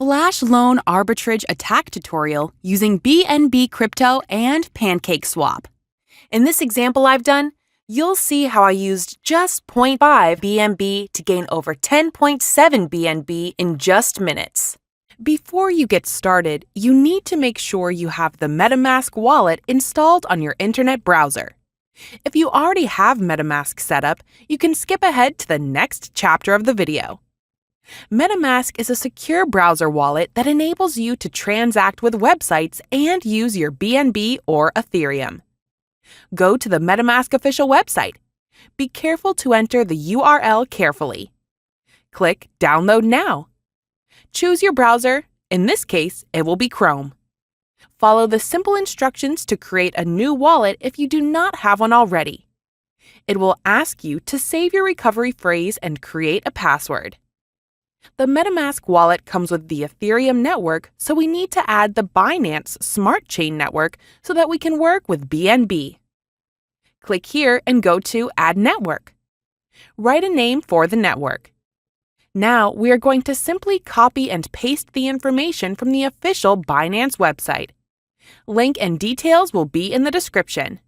Flash Loan Arbitrage Attack tutorial using BNB Crypto and PancakeSwap. In this example I've done, you'll see how I used just 0.5 BNB to gain over 10.7 BNB in just minutes. Before you get started, you need to make sure you have the Metamask wallet installed on your internet browser. If you already have Metamask set up, you can skip ahead to the next chapter of the video. Metamask is a secure browser wallet that enables you to transact with websites and use your BNB or Ethereum. Go to the Metamask official website. Be careful to enter the URL carefully. Click Download Now. Choose your browser. In this case, it will be Chrome. Follow the simple instructions to create a new wallet if you do not have one already. It will ask you to save your recovery phrase and create a password. The Metamask wallet comes with the Ethereum network, so we need to add the Binance Smart Chain network so that we can work with BNB. Click here and go to Add Network. Write a name for the network. Now we are going to simply copy and paste the information from the official Binance website. Link and details will be in the description.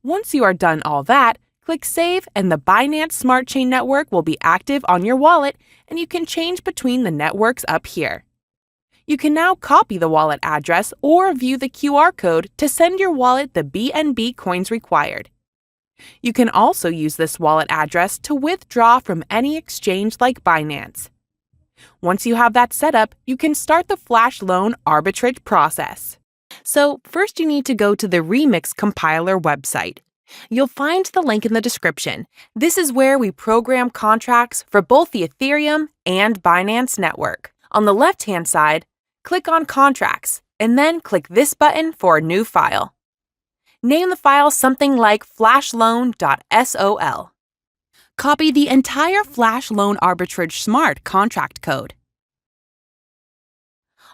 Once you are done all that, click Save and the Binance Smart Chain network will be active on your wallet and you can change between the networks up here. You can now copy the wallet address or view the QR code to send your wallet the BNB coins required. You can also use this wallet address to withdraw from any exchange like Binance. Once you have that set up, you can start the Flash Loan arbitrage process. So first you need to go to the Remix Compiler website. You'll find the link in the description. This is where we program contracts for both the Ethereum and Binance network. On the left-hand side, click on Contracts, and then click this button for a new file. Name the file something like flashloan.sol. Copy the entire Flash Loan Arbitrage Smart contract code.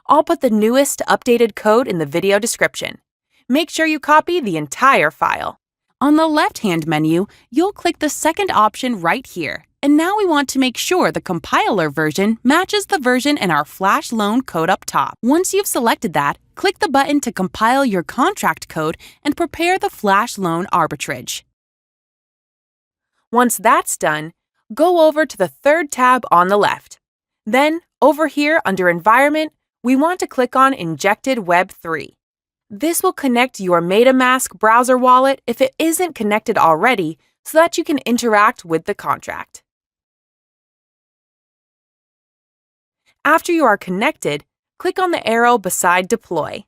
I'll put the newest updated code in the video description. Make sure you copy the entire file. On the left-hand menu, you'll click the second option right here. And now we want to make sure the compiler version matches the version in our Flash Loan code up top. Once you've selected that, click the button to compile your contract code and prepare the Flash Loan arbitrage. Once that's done, go over to the third tab on the left. Then, over here under Environment, we want to click on Injected Web 3. This will connect your Metamask browser wallet if it isn't connected already so that you can interact with the contract. After you are connected, click on the arrow beside Deploy.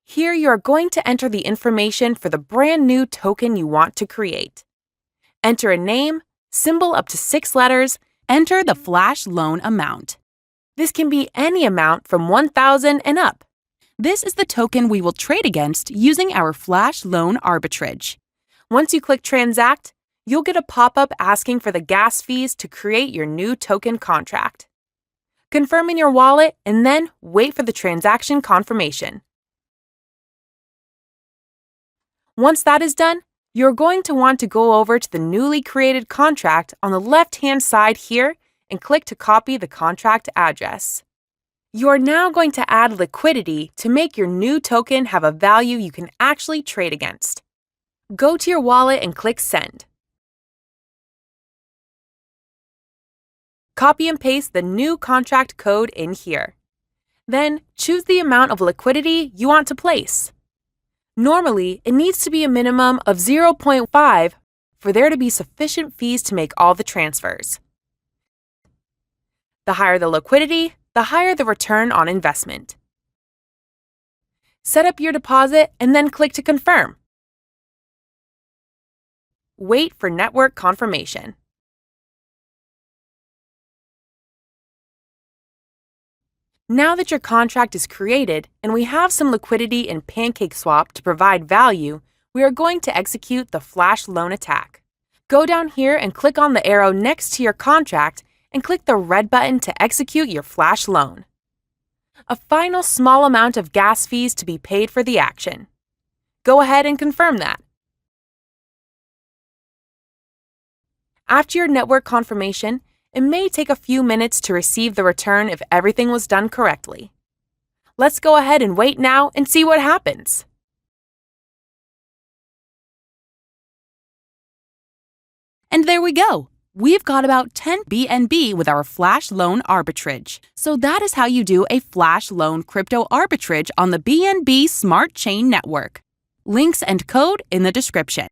Here you are going to enter the information for the brand new token you want to create. Enter a name, symbol up to 6 letters, enter the Flash Loan amount. This can be any amount from 1,000 and up. This is the token we will trade against using our Flash Loan arbitrage. Once you click Transact, you'll get a pop-up asking for the gas fees to create your new token contract. Confirm in your wallet and then wait for the transaction confirmation. Once that is done, you're going to want to go over to the newly created contract on the left-hand side here and click to copy the contract address. You are now going to add liquidity to make your new token have a value you can actually trade against. Go to your wallet and click Send. Copy and paste the new contract code in here. Then choose the amount of liquidity you want to place. Normally, it needs to be a minimum of 0.5 for there to be sufficient fees to make all the transfers. The higher the liquidity, the higher the return on investment. Set up your deposit and then click to confirm. Wait for network confirmation. Now that your contract is created and we have some liquidity in PancakeSwap to provide value, we are going to execute the Flash Loan attack. Go down here and click on the arrow next to your contract and click the red button to execute your Flash loan. A final small amount of gas fees to be paid for the action. Go ahead and confirm that. After your network confirmation, it may take a few minutes to receive the return if everything was done correctly. Let's go ahead and wait now and see what happens. And there we go. We've got about 10 BNB with our Flash loan arbitrage. So that is how you do a Flash loan crypto arbitrage on the BNB Smart Chain network. Links and code in the description.